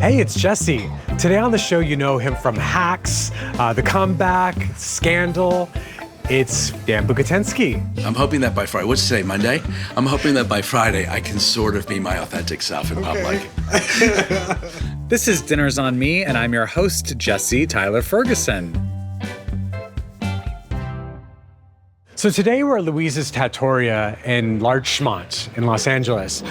Hey, it's Jesse. Today on the show, you know him from Hacks, The Comeback, Scandal. It's Dan Bukatinsky. I'm hoping that by Friday, what's today, Monday? I'm hoping that by Friday, I can sort of be my authentic self in public. This is Dinner's on Me, and I'm your host, Jesse Tyler Ferguson. So today we're at Louise's Trattoria in Larchmont in Los Angeles.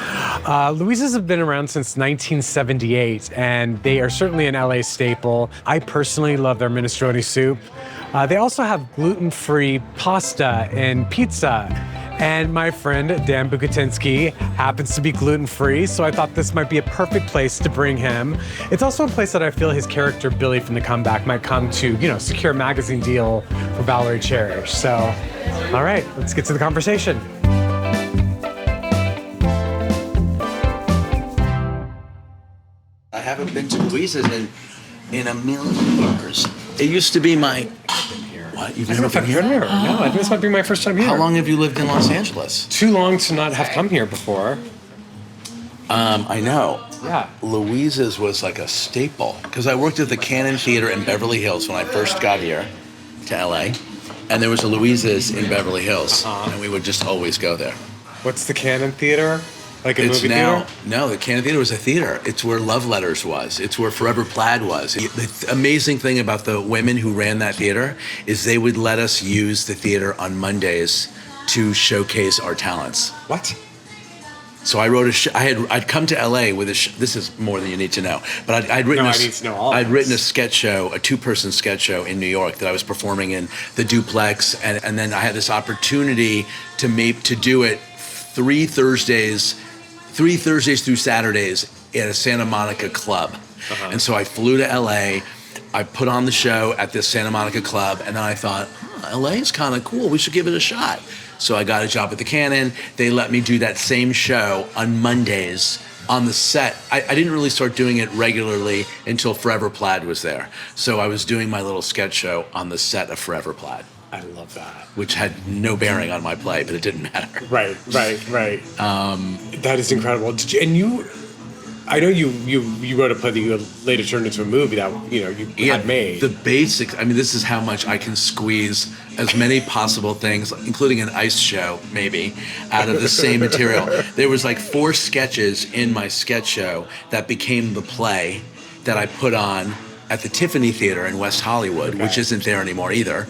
Louise's have been around since 1978, and they are certainly an LA staple. I personally love their minestrone soup. They also have gluten-free pasta and pizza. And my friend, Dan Bukatinsky, happens to be gluten-free, so I thought this might be a perfect place to bring him. It's also a place that I feel his character, Billy from The Comeback, might come to, secure a magazine deal for Valerie Cherish. So, all right, let's get to the conversation. I haven't been to Louisa's in a million years. It used to be my... What? You've never been here? No, I think this might be my first time here. How long have you lived in Los Angeles? Too long to not have come here before. I know. Yeah. Louisa's was like a staple because I worked at the Cannon Theater in Beverly Hills when I first got here to LA, and there was a Louisa's in Beverly Hills, and we would just always go there. What's the Cannon Theater? Like a movie theater? Theater? No, the Cannon Theater was a theater. It's where Love Letters was. It's where Forever Plaid was. The amazing thing about the women who ran that theater is they would let us use the theater on Mondays to showcase our talents. What? So I wrote I'd come to LA with this is more than you need to know, but I'd written I need to know all I'd this. written a sketch show, a 2-person sketch show in New York that I was performing in the Duplex, and then I had this opportunity to do it 3 Thursdays through Saturdays at a Santa Monica club. And so I flew to LA, I put on the show at this Santa Monica club, and then I thought, LA is kind of cool, we should give it a shot. So I got a job at the Cannon. They let me do that same show on Mondays on the set. I didn't really start doing it regularly until Forever Plaid was there. So I was doing my little sketch show on the set of Forever Plaid. I love that. Which had no bearing on my play, but it didn't matter. Right. That is incredible. I know you wrote a play that you later turned into a movie that you had made. The basics. I mean, this is how much I can squeeze as many possible things, including an ice show, maybe, out of the same material. There was like 4 sketches in my sketch show that became the play that I put on at the Tiffany Theater in West Hollywood, which isn't there anymore either.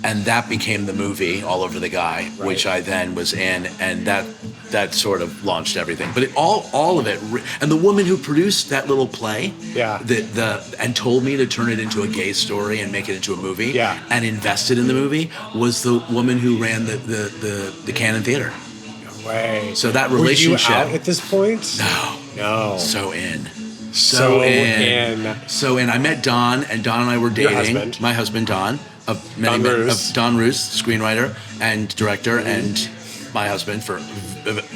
And that became the movie, All Over the Guy, which I then was in, and that sort of launched everything. But all of it, and the woman who produced that little play, and told me to turn it into a gay story and make it into a movie, and invested in the movie, was the woman who ran the Cannon Theater. No way. So that relationship. Were you out at this point? No. So in. I met Don, and Don and I were dating. Your husband. My husband, Don. Of Don Roos, screenwriter and director, and my husband for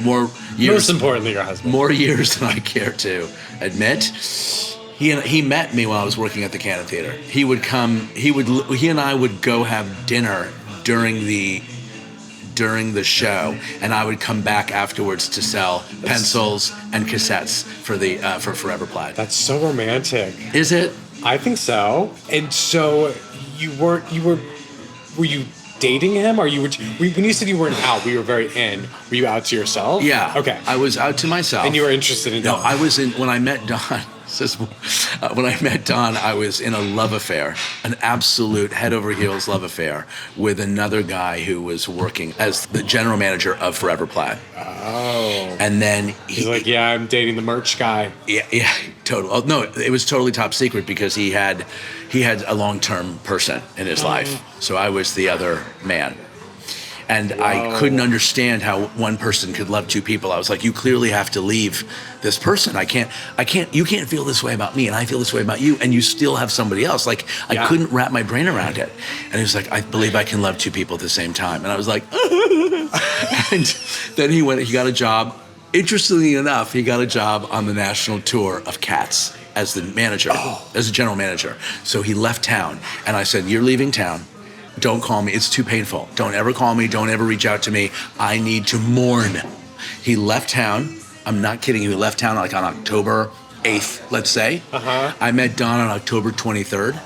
more years. Most importantly, your husband. More years than I care to admit. He met me while I was working at the Cannon Theater. He and I would go have dinner during the show, and I would come back afterwards to sell pencils and cassettes for Forever Plaid. That's so romantic. Is it? I think so. And so were you dating him, or when you said you weren't out, we were very in. Were you out to yourself? Yeah. Okay. I was out to myself. And you were interested in Don. No, I was in when I met Don. When I met Don, I was in a love affair, an absolute head over heels love affair with another guy who was working as the general manager of Forever Plaid. Oh. And then he's like, yeah, I'm dating the merch guy. Yeah, total. Oh, no, it was totally top secret because he had a long-term person in his life. So I was the other man. And I couldn't understand how one person could love 2 people. I was like, you clearly have to leave this person. You can't feel this way about me, and I feel this way about you, and you still have somebody else. Like, I couldn't wrap my brain around it. And he was like, I believe I can love 2 people at the same time. And I was like, and then he got a job. Interestingly enough, he got a job on the national tour of Cats as the manager, as a general manager. So he left town, and I said, you're leaving town. Don't call me. It's too painful. Don't ever call me. Don't ever reach out to me. I need to mourn. He left town. I'm not kidding you. He left town like on October 8th, let's say. Uh-huh. I met Don on October 23rd.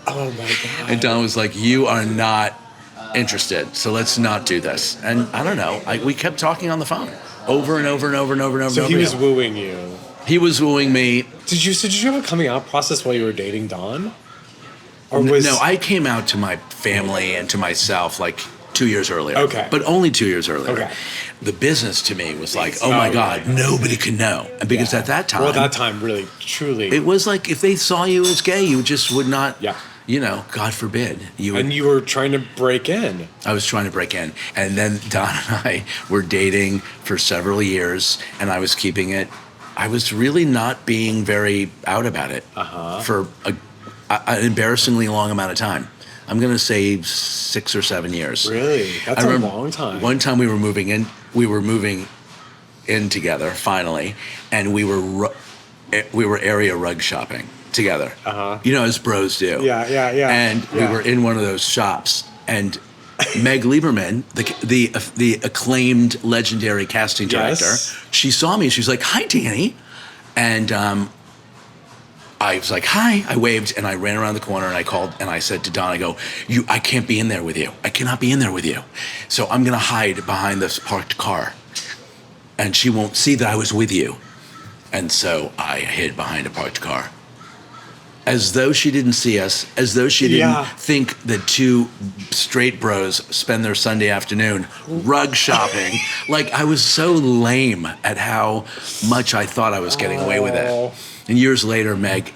Oh my God. And Don was like, you are not interested, so let's not do this. And I don't know, we kept talking on the phone over and over and over and over and over. So and he over was again. wooing you. He was wooing me. Did you have a coming out process while you were dating Don? Or was No, I came out to my family and to myself like 2 years earlier. Okay. But only 2 years earlier. Okay. The business to me was like, oh my God, nobody can know. And because at that time, Well, that time really, truly. it was like if they saw you as gay, you just would not, Yeah. you know, God forbid. And you were trying to break in. I was trying to break in. And then Don and I were dating for several years, and I was keeping it. I was really not being very out about it for an embarrassingly long amount of time. I'm going to say 6 or 7 years. Really? That's I a remember long time. One time we were moving in together finally, and we were area rug shopping together. You know, as bros do. Yeah. And we were in one of those shops, and Meg Lieberman, the acclaimed legendary casting director, Yes. she saw me. She was like, "Hi, Danny," and I was like, "Hi." I waved, and I ran around the corner, and I called, and I said to Don, I go, I can't be in there with you. I cannot be in there with you. So I'm going to hide behind this parked car, and she won't see that I was with you. And so I hid behind a parked car. As though she didn't see us, as though she didn't think that two straight bros spend their Sunday afternoon rug shopping. Like, I was so lame at how much I thought I was getting away with it. And years later, Meg,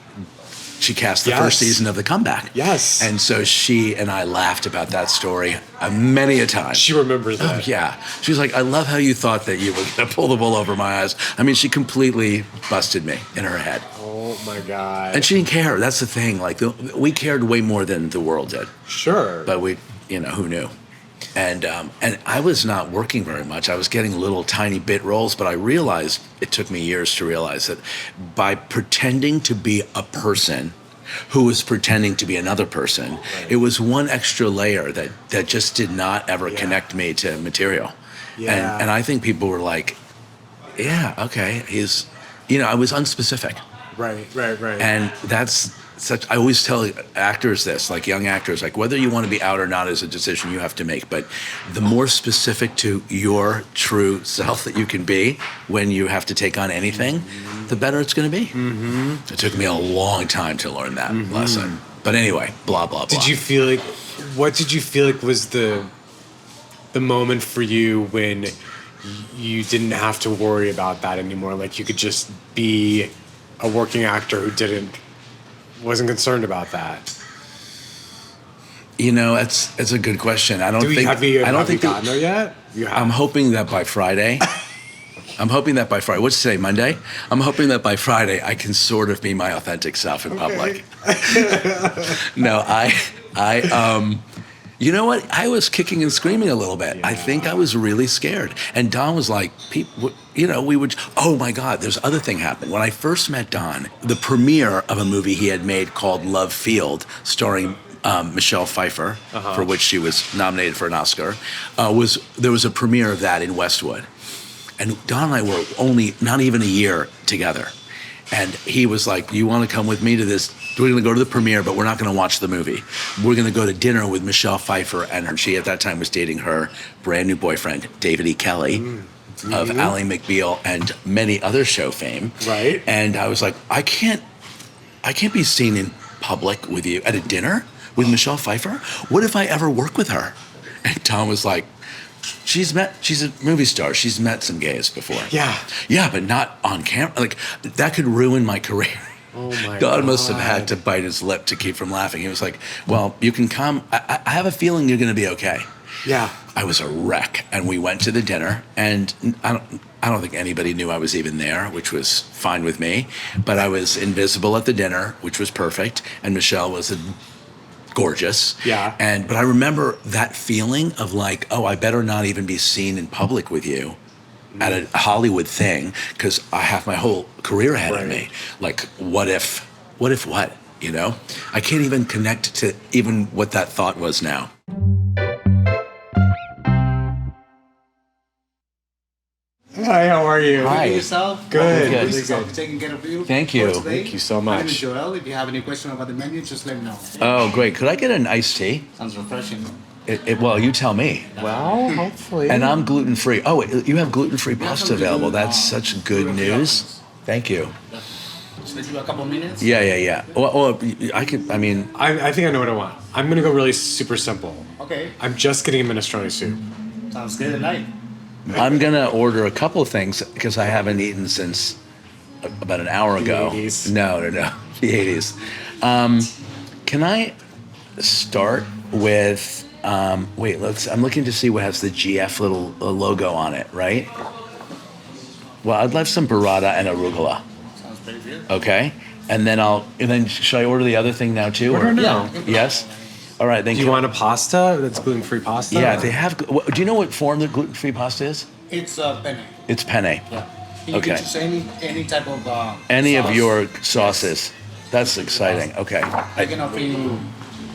she cast the first season of The Comeback. Yes. And so she and I laughed about that story many a time. She remembers that. Oh, yeah. She was like, I love how you thought that you were going to pull the wool over my eyes. I mean, she completely busted me in her head. Oh, my God. And she didn't care. That's the thing. Like, we cared way more than the world did. Sure. But we, who knew? And I was not working very much. I was getting little tiny bit roles, but I realized, it took me years to realize that by pretending to be a person who was pretending to be another person, it was one extra layer that just did not ever connect me to material. Yeah. And I think people were like, yeah, okay, he's, I was unspecific. Right. And that's such, I always tell actors this, like young actors, like whether you want to be out or not is a decision you have to make. But the more specific to your true self that you can be when you have to take on anything, the better it's going to be. It took me a long time to learn that lesson. But anyway, blah, blah, blah. What did you feel like was the moment for you when you didn't have to worry about that anymore? Like you could just be a working actor who wasn't concerned about that. It's a good question. I don't think Have you gotten there yet? I'm hoping that by Friday. What's today, Monday? I'm hoping that by Friday I can sort of be my authentic self in public. No, you know what? I was kicking and screaming a little bit. I think I was really scared. And Don was like, oh my God, there's other thing happened. When I first met Don, the premiere of a movie he had made called Love Field, starring Michelle Pfeiffer, for which she was nominated for an Oscar, there was a premiere of that in Westwood. And Don and I were only not even a year together. And he was like, you want to come with me to this? We're going to go to the premiere, but we're not going to watch the movie. We're going to go to dinner with Michelle Pfeiffer, and she at that time was dating her brand new boyfriend, David E. Kelly, of Ally McBeal and many other show fame. Right. And I was like, I can't be seen in public with you at a dinner with Michelle Pfeiffer. What if I ever work with her? And Tom was like, she's a movie star. She's met some gays before. Yeah. Yeah, but not on camera. Like, that could ruin my career. Oh my God. God must have had to bite his lip to keep from laughing. He was like, well, you can come. I have a feeling you're going to be okay. Yeah. I was a wreck. And we went to the dinner, and I don't think anybody knew I was even there, which was fine with me. But I was invisible at the dinner, which was perfect. And Michelle was gorgeous. Yeah. But I remember that feeling of like, oh, I better not even be seen in public with you at a Hollywood thing, because I have my whole career ahead of me. Like, what if what? I can't even connect to even what that thought was now. Hi, how are you? Hi. Yourself? Good. Good. Louise is taking care of you. Thank you. for today. Thank you so My name much. is Joel. If you have any question about the menu, just let me know. Oh, great. Could I get an iced tea? Sounds refreshing. Well, you tell me. Well, hopefully. And I'm gluten-free. Oh, you have gluten-free have pasta some available. gluten- That's such good gluten-free news. options. Thank you. Just give you a couple minutes. Yeah. Well, I mean, I think I know what I want. I'm gonna go really super simple. Okay. I'm just getting a minestrone soup. Sounds good. Night. I'm gonna order a couple of things because I haven't eaten since about an hour ago. 80s. No, the 80s. Can I start with? Wait, I'm looking to see what has the GF little logo on it, right? Well, I'd love some burrata and arugula. Sounds pretty good. Okay, and then should I order the other thing now too? Order now. Yes. All right. Then Do you want a pasta that's gluten-free pasta? Yeah, they have. Do you know what form the gluten-free pasta is? It's penne. It's penne. Yeah. You Okay. can choose any type of Any of sauce. your sauces. That's exciting. Okay. I can offer you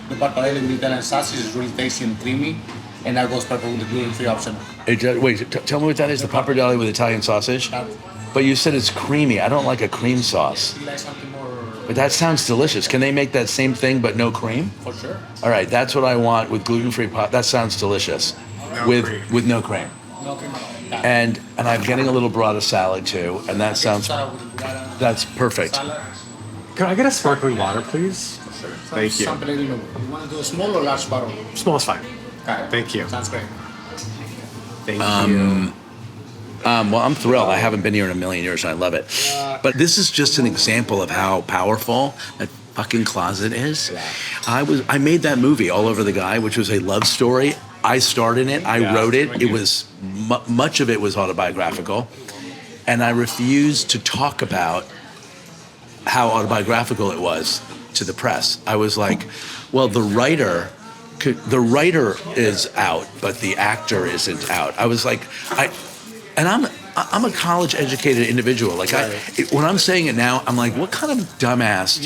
the pappardelle with Italian sausage is really tasty and creamy, and that goes perfect with the gluten-free option. Wait, tell me what that is. The pappardelle with Italian sausage. But you said it's creamy. I don't like a cream sauce. You like something more But that sounds delicious. Can they make that same thing but no cream? for sure? All right, that's what I want with gluten-free pasta. That sounds delicious. With no cream. No cream at all. Yeah. And I'm getting a little burrata salad too, and that sounds Start with the burrata that's perfect. salad. Can I get a sparkling water, please? Sure. Thank you. Some Pellegrino. You want to do a small or large bottle? Small's fine. Okay. Thank you. Sounds great. Thank you. Well, I'm thrilled. I haven't been here in a million years, and I love it. But this is just an example of how powerful that fucking closet is. I made that movie, All Over the Guy, which was a love story. I starred in it. I wrote it. It was much of it was autobiographical, and I refused to talk about how autobiographical it was to the press. I was like, well, the writer is out, but the actor isn't out. I was like, I'm a college educated individual. Like when I'm saying it now, I'm like, what kind of dumbass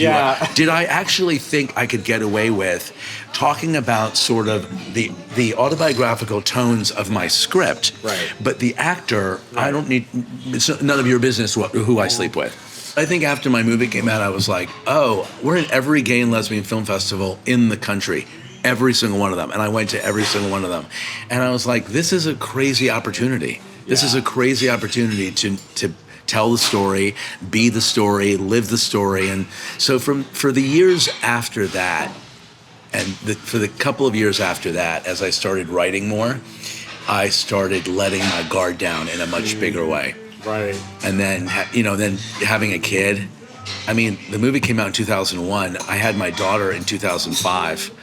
did I actually think I could get away with talking about sort of the autobiographical tones of my script? Right. But the actor, I don't need, it's none of your business who I sleep with. I think after my movie came out, I was like, oh, we're in every gay and lesbian film festival in the country. Every single one of them. And I went to every single one of them. And I was like, this is a crazy opportunity. This is a crazy opportunity to tell the story, be the story, live the story. And so for the years after that, and for the couple of years after that, as I started writing more, I started letting my guard down in a much bigger way. Right. And then, then having a kid. I mean, the movie came out in 2001. I had my daughter in 2005.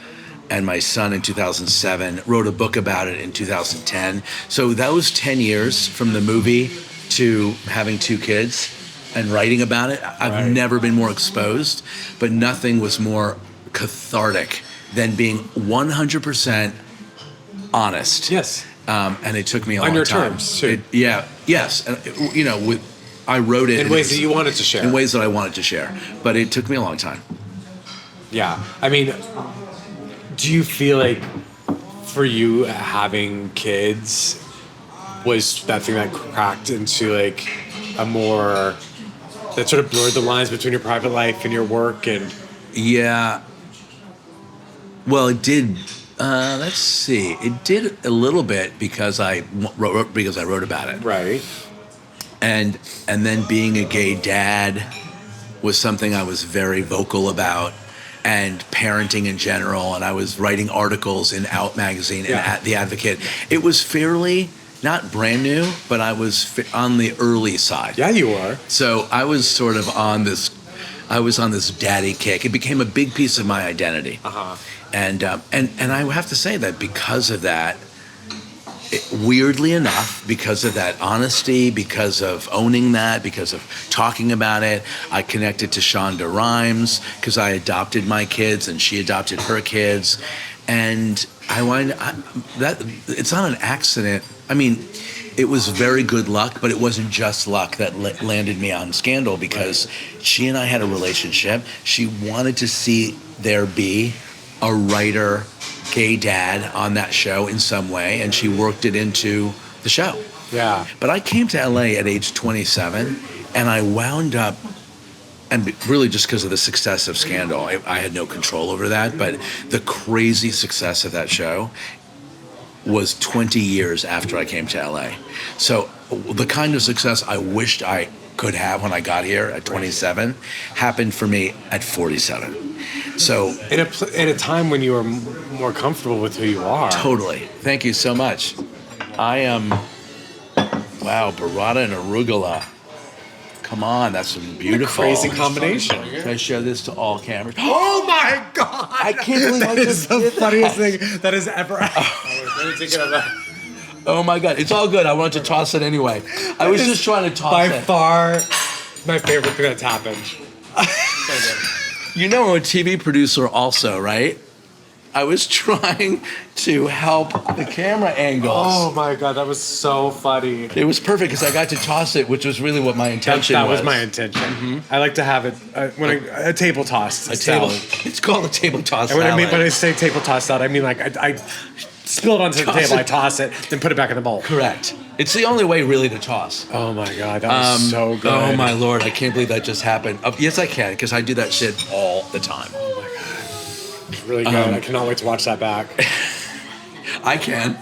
And my son in 2007, wrote a book about it in 2010. So that was 10 years from the movie to having 2 kids and writing about it. I've never been more exposed, but nothing was more cathartic than being 100% honest. Yes. And it took me a long time. On your terms, too. Yes. And, I wrote it In ways that you wanted to share. In ways that I wanted to share. But it took me a long time. Yeah. I mean, do you feel like for you having kids was that thing that cracked into like a more that sort of blurred the lines between your private life and your work? And yeah, well, it did. Let's see, it did a little bit because I wrote about it, right. And then being a gay dad was something I was very vocal about. And parenting in general, and I was writing articles in Out magazine and at The Advocate. It was fairly not brand new, but I was on the early side. Yeah, you are. So I was sort of on this daddy kick. It became a big piece of my identity. And I have to say that because of that, weirdly enough, because of that honesty, because of owning that, because of talking about it, I connected to Shonda Rhimes because I adopted my kids and she adopted her kids, and it's not an accident. I mean, it was very good luck, but it wasn't just luck that landed me on Scandal because she and I had a relationship. She wanted to see there be a writer gay dad on that show in some way, and she worked it into the show. Yeah. But I came to LA at age 27, and I wound up, and really just because of the success of Scandal, I had no control over that, but the crazy success of that show was 20 years after I came to LA. So the kind of success I wished I could have when I got here at 27 happened for me at 47. So In a time when you were more comfortable with who you are. totally. Thank you so much. I am, wow, burrata and arugula. Come on, that's beautiful. Crazy combination. Can I show this to all cameras? Oh my God! I can't believe I That just is the did funniest that. thing that has ever. Oh my God, it's all good. I wanted to toss it anyway. I was just trying to toss By it. far, my favorite thing that's happened. You know, I'm a TV producer also, right? I was trying to help the camera angles. Oh my God, that was so funny. It was perfect because I got to toss it, which was really what my intention That was. was my intention. I like to have it a table toss. A table. It's called a table toss And when salad. I say table toss salad, I mean like I spill it onto the Toss table, it. I toss it, then put it back in the bowl. Correct. It's the only way really to toss. Oh my God, that was so good. Oh my Lord, I can't believe that just happened. Yes, I can, because I do that shit all the time. Really good. I cannot wait to watch that back. I can.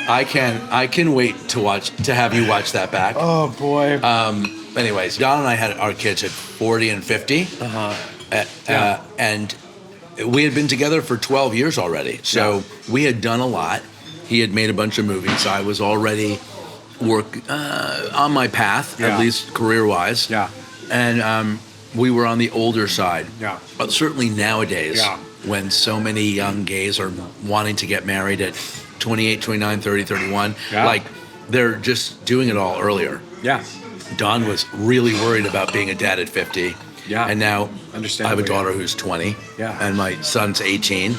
I can wait to have you watch that back. Oh boy. Anyways, Don and I had our kids at 40 and 50. And we had been together for 12 years already. So we had done a lot. He had made a bunch of movies. I was already on my path, at least career-wise. Yeah. And we were on the older side. Yeah. But certainly nowadays, Yeah. when so many young gays are wanting to get married at 28, 29, 30, 31, Yeah. like they're just doing it all earlier. Yeah. Don was really worried about being a dad at 50. Yeah. And now I have a Understandably. daughter who's 20. Yeah. And my son's 18.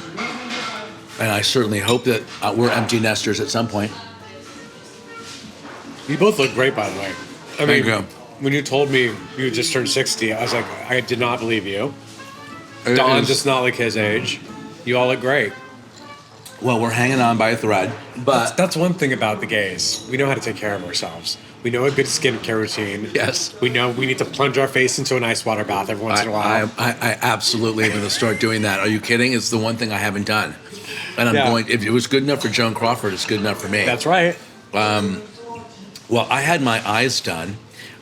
And I certainly hope that we're empty nesters at some point. You both look great, by the way. I Thank mean, you. when you told me you just turned 60, I was like, I did not believe you. It Don's is- just not like his age. You all look great. Well, we're hanging on by a thread. But That's one thing about the gays. We know how to take care of ourselves. We know a good skincare routine. yes. We know we need to plunge our face into an ice water bath every once in a while. I absolutely am going to start doing that. Are you kidding? It's the one thing I haven't done. And I'm Yeah. going, if it was good enough for Joan Crawford, it's good enough for me. That's right. Well, I had my eyes done.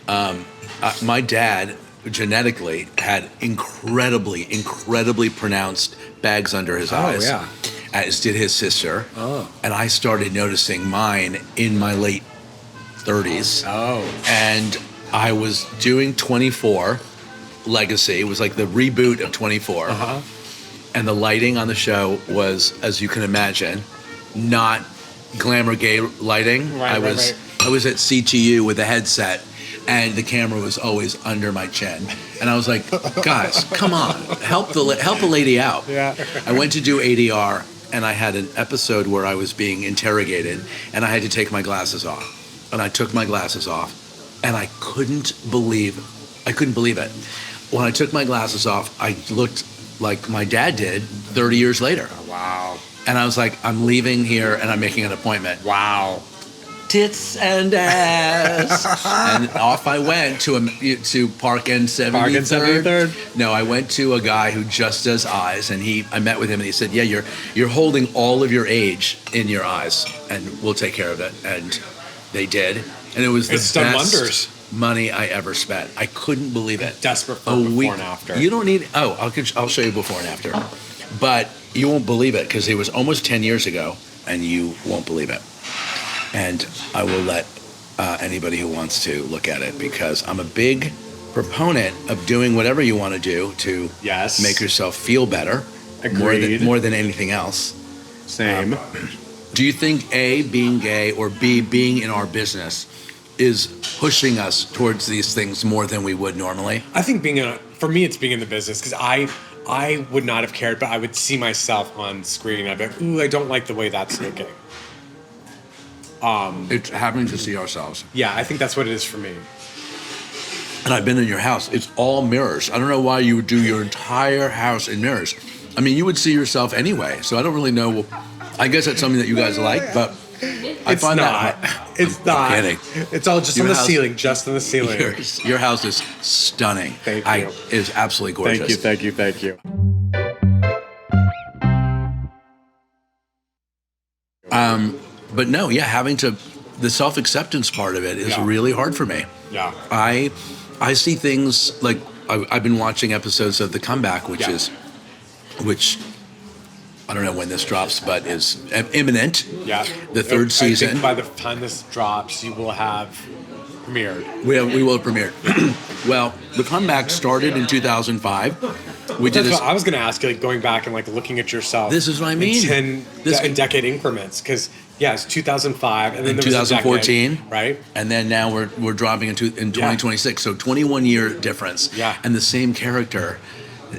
My dad genetically had incredibly pronounced bags under his eyes. yeah. As did his sister. Oh. And I started noticing mine in my late 30s. Oh. And I was doing 24 Legacy. It was like the reboot of 24. Uh-huh. And the lighting on the show was, as you can imagine, not glamour gay lighting. Right, I was at CTU with a headset, and the camera was always under my chin. And I was like, guys, come on, help a lady out. Yeah. I went to do ADR, and I had an episode where I was being interrogated, and I had to take my glasses off. And I took my glasses off, and I couldn't believe it. When I took my glasses off, I looked like my dad did 30 years later. Wow. And I was like, I'm leaving here and I'm making an appointment. Wow. Tits and ass. And off I went to Park and 73rd. Park and 73rd? No, I went to a guy who just does eyes, and I met with him, and he said, yeah, you're holding all of your age in your eyes, and we'll take care of it. And they did. And it was the It's done best wonders. money I ever spent. I couldn't believe it. Desperate for before and after. You don't need. I'll show you before and after, but you won't believe it because it was almost 10 years ago, and you won't believe it. And I will let anybody who wants to look at it because I'm a big proponent of doing whatever you want to do to Yes. make yourself feel better. Agreed. More than anything else. Same. Do you think A, being gay, or B, being in our business is pushing us towards these things more than we would normally? I think for me, it's being in the business because I would not have cared, but I would see myself on screen. I'd be like, ooh, I don't like the way that's looking. It's having to see ourselves. Yeah, I think that's what it is for me. And I've been in your house. It's all mirrors. I don't know why you would do your entire house in mirrors. I mean, you would see yourself anyway, so I don't really know. I guess that's something that you guys like, but I It's find not. that. It's I'm not. kidding. It's all just Your on the house- ceiling, just on the ceiling. Your house is stunning. Thank you. It is absolutely gorgeous. Thank you. But no, yeah, the self-acceptance part of it is Yeah. really hard for me. Yeah. I see things like I've been watching episodes of The Comeback, which I don't know when this drops, but is imminent. Yeah. The third I season. think by the time this drops, you will have premiered. We will premiere. Well, The Comeback started in 2005. We did That's this. what I was going to ask you, like going back and like looking at yourself. This is what I mean. In decade increments, because it's 2005, and then In there was a 2014, decade, right? And then now we're dropping in 2026, so 21-year difference. Yeah. And the same character.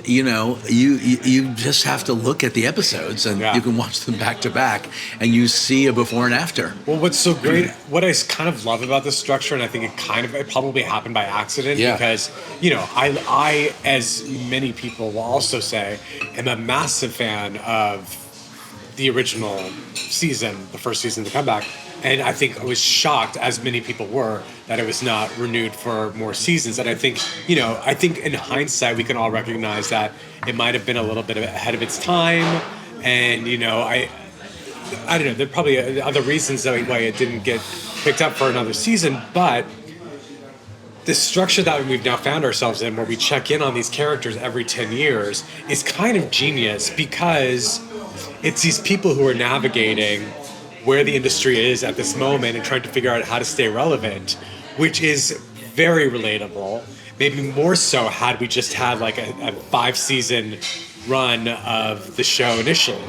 You know, you just have to look at the episodes, and you can watch them back to back, and you see a before and after. Well, what's so great, what I kind of love about this structure, and I think it probably happened by accident, because, I, as many people will also say, am a massive fan of the original season, the first season of The Comeback. And I think I was shocked, as many people were, that it was not renewed for more seasons. And I think, in hindsight, we can all recognize that it might have been a little bit ahead of its time. And, I don't know, there are probably other reasons why it didn't get picked up for another season. But the structure that we've now found ourselves in, where we check in on these characters every 10 years, is kind of genius, because it's these people who are navigating where the industry is at this moment and trying to figure out how to stay relevant, which is very relatable. Maybe more so had we just had like a 5-season run of the show initially.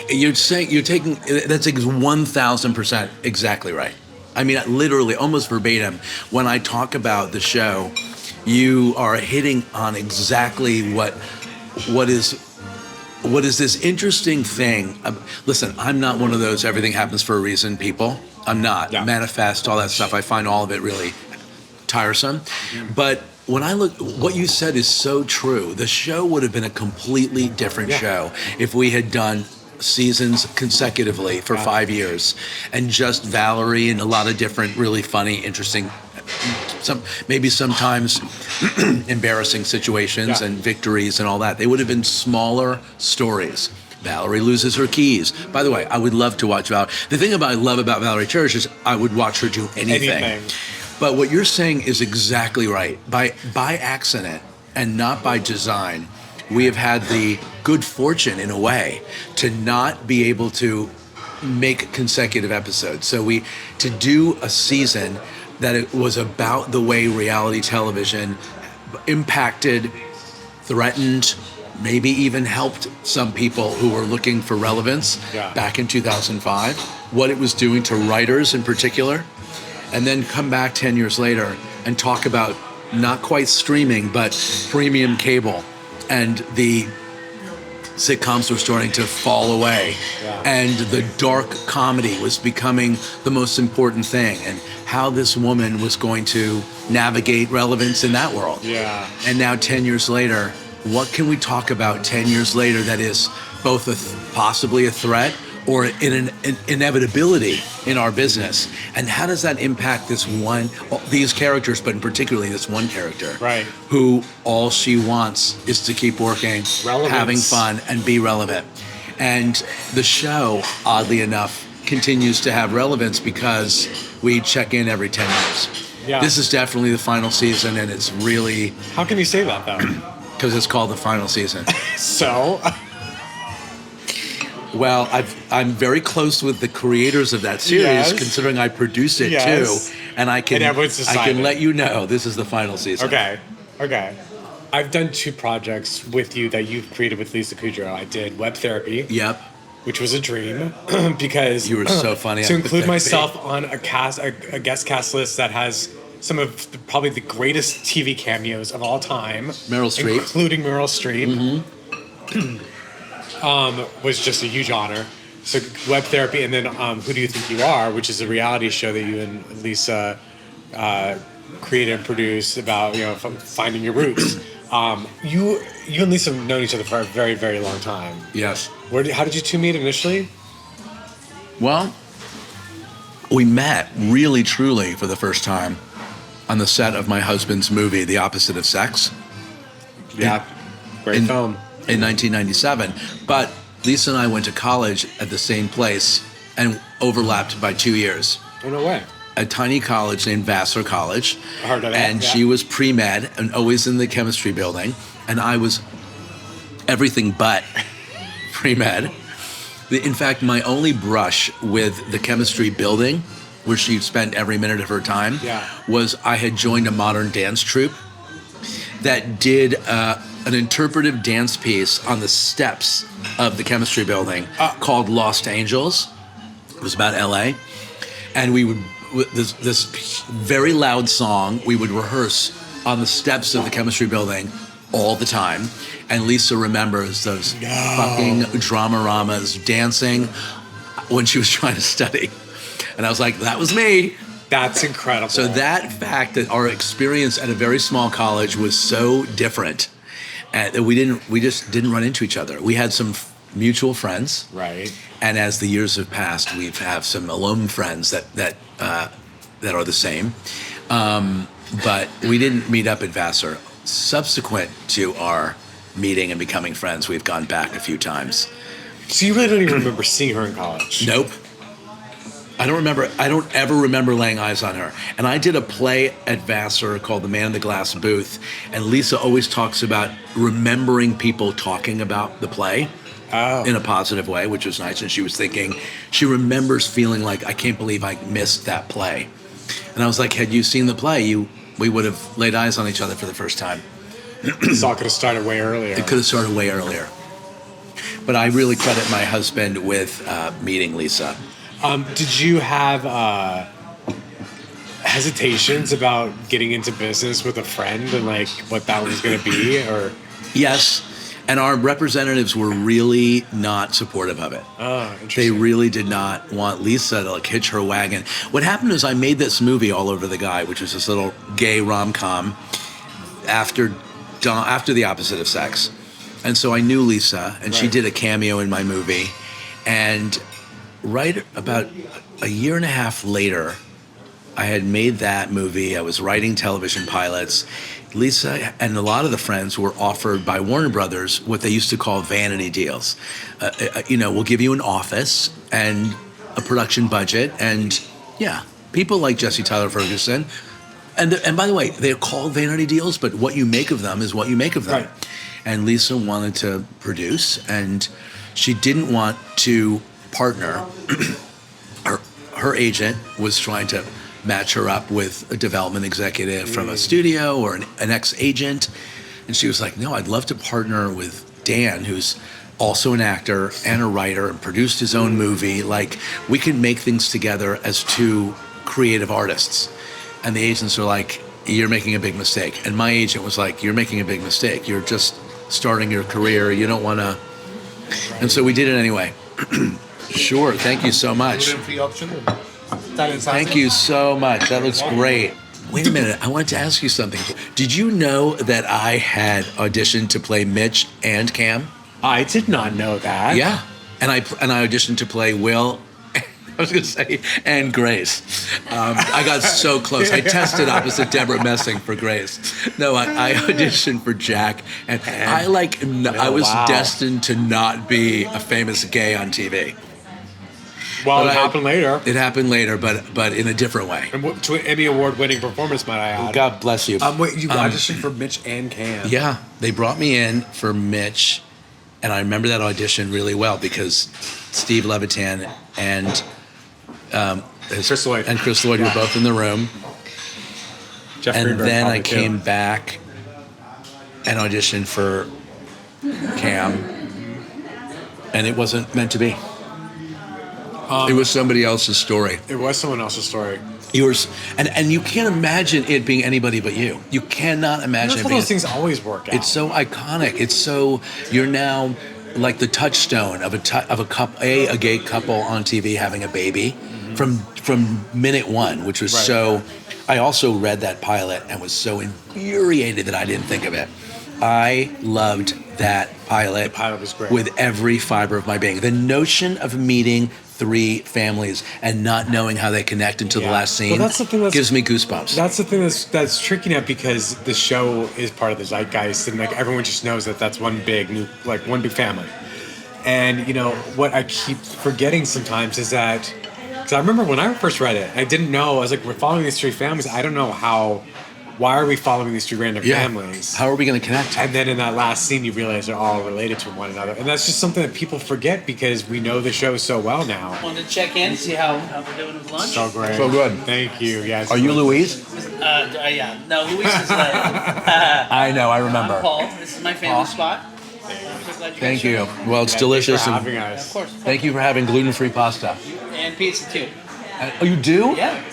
You're taking that's 1,000% exactly right. I mean, literally, almost verbatim. When I talk about the show, you are hitting on exactly what is this interesting thing. Listen, I'm not one of those everything happens for a reason people. I'm not. Yeah. Manifest, all that stuff. I find all of it really tiresome. But when I look, what you said is so true. The show would have been a completely different show if we had done seasons consecutively for 5 years, and just Valerie and a lot of different really funny, interesting, maybe sometimes embarrassing situations and victories and all that. They would have been smaller stories. Valerie loses her keys. By the way, I would love to watch Valerie. The thing I love about Valerie Cherish is I would watch her do anything. But what you're saying is exactly right. By accident and not by design, we have had the good fortune, in a way, to not be able to make consecutive episodes. So to do a season that it was about the way reality television impacted, threatened, maybe even helped some people who were looking for relevance back in 2005, what it was doing to writers in particular, and then come back 10 years later and talk about not quite streaming, but premium cable, and the sitcoms were starting to fall away, and the dark comedy was becoming the most important thing, and how this woman was going to navigate relevance in that world. And now 10 years later, what can we talk about 10 years later that is both possibly a threat or an inevitability in our business? And how does that impact these characters, but particularly this one character, who all she wants is to keep working, having fun, and be relevant? And the show, oddly enough, continues to have relevance because we check in every 10 years. This is definitely the final season, and it's really... How can you say that, though? Because it's called the final season. So... Well, I'm very close with the creators of that series, considering I produce it too, and I can let you know this is the final season. Okay. I've done 2 projects with you that you've created with Louisa Kudrow. I did Web Therapy. Which was a dream, because you were so funny. To include myself on a guest cast list that has some of probably the greatest TV cameos of all time, including Meryl Streep. Was just a huge honor. So Web Therapy, and then Who Do You Think You Are, which is a reality show that you and Lisa created and produced about finding your roots. You and Lisa have known each other for a very, very long time. Yes. How did you two meet initially? Well, we met really, truly for the first time on the set of my husband's movie, The Opposite of Sex. Yeah. Great film. In 1997. But Lisa and I went to college at the same place and overlapped by 2 years. Oh, no way. A tiny college named Vassar College. I heard of that, And yeah. she was pre-med and always in the chemistry building. And I was everything but pre-med. In fact, my only brush with the chemistry building, where she spent every minute of her time, was I had joined a modern dance troupe that did an interpretive dance piece on the steps of the chemistry building called Lost Angels. It was about LA. And we would, this very loud song, we would rehearse on the steps of the chemistry building all the time. And Lisa remembers those fucking drama-ramas dancing when she was trying to study. And I was like, that was me. That's incredible. So that fact that our experience at a very small college was so different that we just didn't run into each other. We had some mutual friends. Right. And as the years have passed, we have some alum friends that are the same. But we didn't meet up at Vassar. Subsequent to our meeting and becoming friends, we've gone back a few times. So you really don't even remember seeing her in college? Nope. I don't ever remember laying eyes on her. And I did a play at Vassar called The Man in the Glass Booth, and Lisa always talks about remembering people talking about the play in a positive way, which was nice. And she was thinking, she remembers feeling like, I can't believe I missed that play. And I was like, had you seen the play, we would have laid eyes on each other for the first time. This all could have started way earlier. It could have started way earlier. But I really credit my husband with meeting Lisa. Did you have hesitations about getting into business with a friend and like what that was going to be? Or yes, and our representatives were really not supportive of it. Oh, interesting. They really did not want Lisa to like hitch her wagon. What happened is I made this movie All Over the Guy, which was this little gay rom-com after The Opposite of Sex, and so I knew Lisa, and she did a cameo in my movie, and right about a year and a half later, I had made that movie. I was writing television pilots. Lisa and a lot of the friends were offered by Warner Brothers what they used to call vanity deals. We'll give you an office and a production budget, and people like Jesse Tyler Ferguson. And by the way, they're called vanity deals, but what you make of them is what you make of them. Right. And Lisa wanted to produce, and she didn't want to partner. Her agent was trying to match her up with a development executive from a studio or an ex-agent. And she was like, no, I'd love to partner with Dan, who's also an actor and a writer and produced his own movie. Like, we can make things together as two creative artists. And the agents are like, you're making a big mistake. And my agent was like, you're making a big mistake. You're just starting your career. You don't want to. And so we did it anyway. Sure. Thank you so much. Gluten-free option. Italian sausage. Thank you so much. That looks great. Wait a minute. I wanted to ask you something. Did you know that I had auditioned to play Mitch and Cam? I did not know that. Yeah. And I auditioned to play Will. I was going to say, and Grace. I got so close. I tested opposite Deborah Messing for Grace. No, I auditioned for Jack, and I was destined to not be a famous gay on TV. Well, But it happened later. It happened later, but in a different way. And to an Emmy award-winning performance, might I add. God bless you. Wait, you auditioned for Mitch and Cam. Yeah, they brought me in for Mitch, and I remember that audition really well because Steve Levitan and Chris Lloyd. and Chris Lloyd were both in the room. Jeff And Greenberg then I probably, too. came back and auditioned for Cam, and it wasn't meant to be. It was somebody else's story. It was someone else's story. Yours, and you can't imagine it being anybody but you. You cannot imagine That's it how being. those things always work out. It's so iconic. It's so you're now like the touchstone of a gay couple on TV having a baby from minute one, which was so. I also read that pilot and was so infuriated that I didn't think of it. I loved that pilot. The pilot was great. With every fiber of my being. The notion of meeting three families and not knowing how they connect until the last scene. Well, that's the thing gives me goosebumps. That's the thing that's tricky now, because the show is part of the zeitgeist, and like everyone just knows that that's one big family. And what I keep forgetting sometimes is that, because I remember when I first read it, I didn't know. I was like, we're following these three families. I don't know how. Why are we following these three random families? How are we going to connect? And then in that last scene, you realize they're all related to one another. And that's just something that people forget because we know the show so well now. Wanted to check in, see how we're doing with lunch. So great. So good. Thank you. Yes. Are you Louise? Yeah. No, Louise is I know, I remember. I'm Paul. This is my favorite spot. Thank you. Well, it's delicious. Thanks for having us. Of course. Thank you for having gluten-free pasta. And pizza too. Oh, you do? Yeah.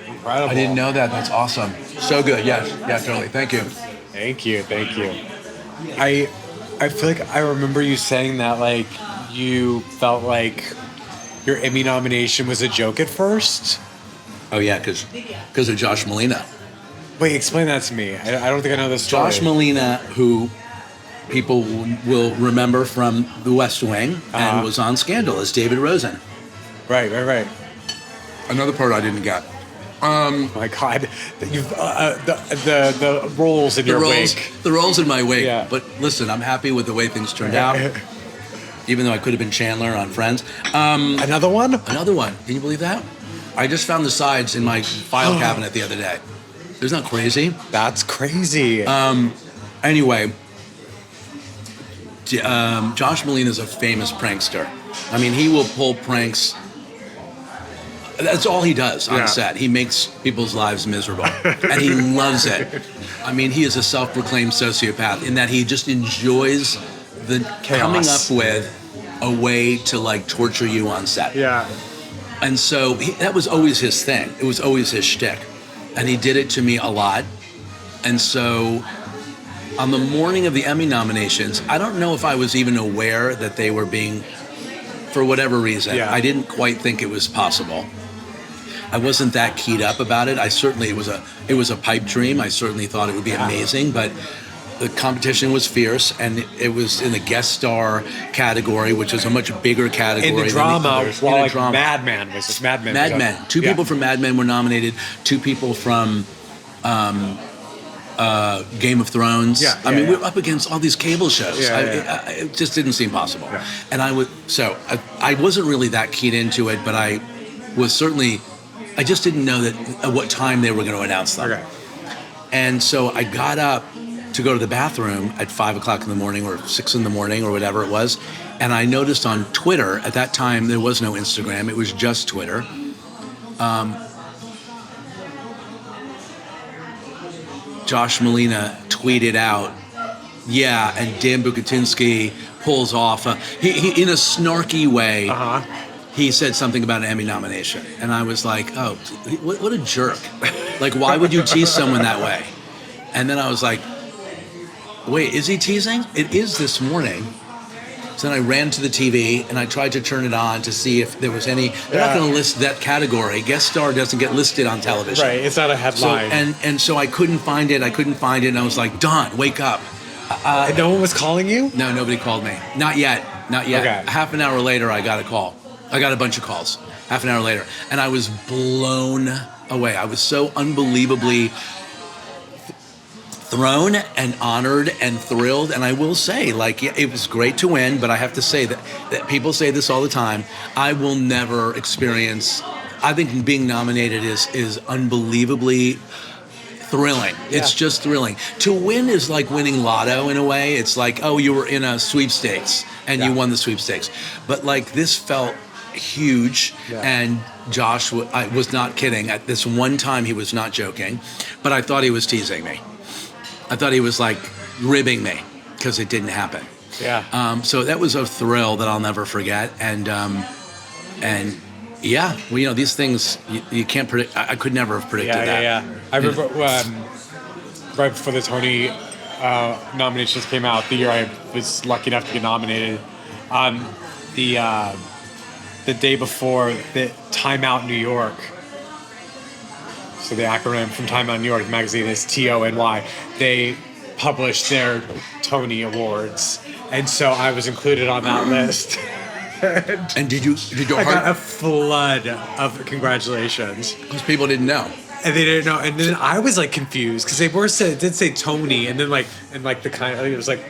Incredible. I didn't know that. That's awesome. So good. Yes. Yeah, totally. Thank you. Thank you. I feel like I remember you saying that like you felt like your Emmy nomination was a joke at first. Oh, yeah, because of Josh Molina. Wait, explain that to me. I don't think I know this story. Josh Molina, who people will remember from The West Wing and was on Scandal as David Rosen. Right. Another part I didn't get. Oh my God, you've the roles in your wake. The roles in my wake. Yeah. But listen, I'm happy with the way things turned out. Even though I could have been Chandler on Friends. Another one? Another one. Can you believe that? I just found the sides in my file cabinet the other day. Isn't that crazy? That's crazy. Anyway, Josh Molina is a famous prankster. I mean, he will pull pranks. That's all he does on set. He makes people's lives miserable, and he loves it. I mean, he is a self-proclaimed sociopath in that he just enjoys the Chaos. coming up with a way to like torture you on set. Yeah. And so that was always his thing. It was always his shtick, and he did it to me a lot. And so, on the morning of the Emmy nominations, I don't know if I was even aware that they were being, for whatever reason, I didn't quite think it was possible. I wasn't that keyed up about it. It was a pipe dream. I certainly thought it would be amazing, but the competition was fierce, and it was in the guest star category, which is a much bigger category. In the drama, drama. Mad Men was Mad Men. Mad Men. Two people from Mad Men were nominated. Two people from Game of Thrones. We we're up against all these cable shows. It just didn't seem possible. Yeah. And I wasn't really that keyed into it, but I was certainly. I just didn't know that at what time they were going to announce them. Okay. And so I got up to go to the bathroom at 5 o'clock in the morning or 6 in the morning or whatever it was. And I noticed on Twitter, at that time, there was no Instagram. It was just Twitter. Josh Molina tweeted out, and Dan Bukatinsky pulls off. He in a snarky way, he said something about an Emmy nomination. And I was like, oh, what a jerk. Like, why would you tease someone that way? And then I was like, wait, is he teasing? It is this morning. So then I ran to the TV and I tried to turn it on to see if there was any. They're not going to list that category. Guest star doesn't get listed on television. Right, it's not a headline. And so I couldn't find it. And I was like, Don, wake up. And no one was calling you? No, nobody called me. Not yet. Okay. Half an hour later, I got a call. I got a bunch of calls. Half an hour later. And I was blown away. I was so unbelievably thrown and honored and thrilled. And I will say, it was great to win, but I have to say that people say this all the time. I will never experience. I think being nominated is unbelievably thrilling. Yeah. It's just thrilling. To win is like winning lotto in a way. It's like, oh, you were in a sweepstakes and you won the sweepstakes. But this felt huge. Yeah. And Josh, I was not kidding. At this one time, he was not joking, but I thought he was teasing me. I thought he was ribbing me because it didn't happen. Yeah. So that was a thrill that I'll never forget. And these things you can't predict. I could never have predicted that. Yeah. I remember right before the Tony nominations came out, the year I was lucky enough to get nominated, the day before the Time Out New York. So the acronym from Time Out New York, the magazine is TONY. They published their Tony Awards, and so I was included on that list. And did your I got a heart? flood of congratulations. Because people didn't know. And they didn't know. And then I was like confused because did say Tony, and then the kind, I think it was like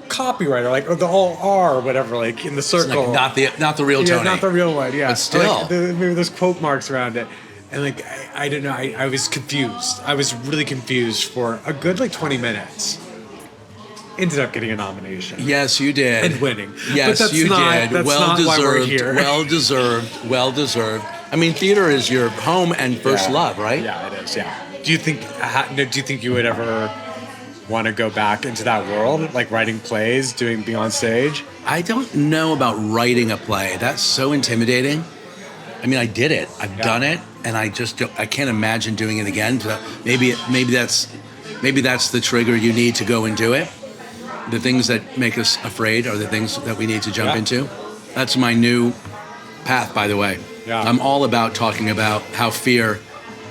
copywriter, like or the all R or whatever, like in the It's circle. like not the real Tony. Yeah, not the real one. Yeah, But still. maybe there's quote marks around it, and like I don't know. I was confused. I was really confused for a good 20 minutes. Ended up getting a nomination. Yes, you did. And winning. Yes, But that's you not- did. that's Well not why we're deserved. here. Well deserved. Well deserved. I mean, theater is your home and first love, right? Yeah, it is. Yeah. Do you think you would ever want to go back into that world, like writing plays, being on stage? I don't know about writing a play. That's so intimidating. I mean, I did it. I've done it, and I can't imagine doing it again. So maybe that's the trigger you need to go and do it. The things that make us afraid are the things that we need to jump into. That's my new path, by the way. Yeah. I'm all about talking about how fear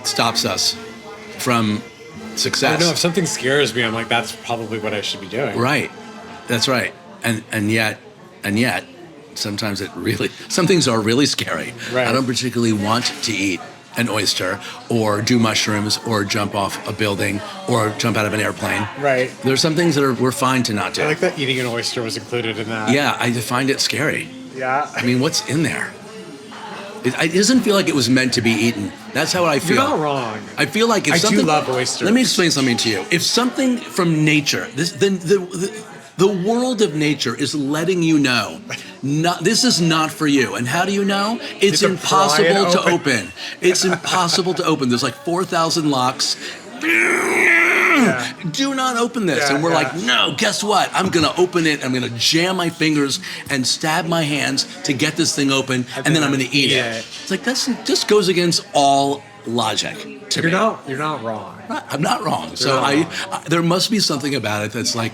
stops us from success. I know if something scares me, I'm like, that's probably what I should be doing. Right. That's right. And yet, sometimes some things are really scary. Right. I don't particularly want to eat an oyster or do mushrooms or jump off a building or jump out of an airplane. Right. There's some things that we're fine to not do. I like that eating an oyster was included in that. Yeah, I find it scary. Yeah. I mean, what's in there? It doesn't feel like it was meant to be eaten. That's how I feel. You're not wrong. I feel like if I do something. love oysters. Let me explain something to you. If something from nature, the world of nature is letting you know, this is not for you. And how do you know? It's to pry impossible it to open. open. It's impossible to open. There's like 4,000 locks. Do not open this. Yeah, And we're yeah. like, no, guess what? I'm going to open it. I'm going to jam my fingers and stab my hands to get this thing open. And then I'm going to eat it. It's like, this goes against all logic to me. You're not wrong. I'm not wrong. So not there must be something about it that's like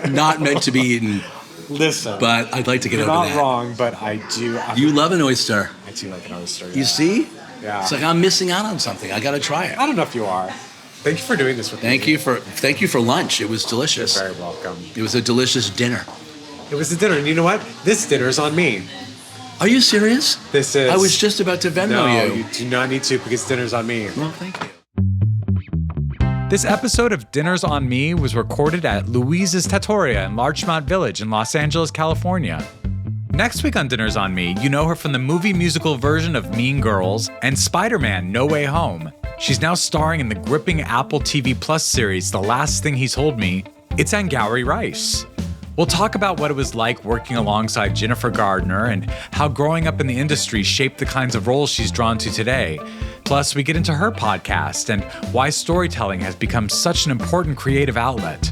not meant to be eaten. Listen. But I'd like to get You're over not that. wrong, but I do. You love an oyster. I do like an oyster. You see? Yeah. It's like I'm missing out on something. I got to try it. I don't know if you are. Thank you for doing this with me. Thank you for lunch. It was delicious. You're very welcome. It was a delicious dinner. It was a dinner, and you know what? This dinner's on me. Are you serious? This is. I was just about to Venmo No, you. you do not need to because dinner's on me. Well, thank you. This episode of Dinners on Me was recorded at Louise's Trattoria in Larchmont Village in Los Angeles, California. Next week on Dinners on Me, you know her from the movie musical version of Mean Girls and Spider-Man No Way Home. She's now starring in the gripping Apple TV Plus series The Last Thing He Told Me. It's Angourie Rice. We'll talk about what it was like working alongside Jennifer Gardner and how growing up in the industry shaped the kinds of roles she's drawn to today. Plus, we get into her podcast and why storytelling has become such an important creative outlet.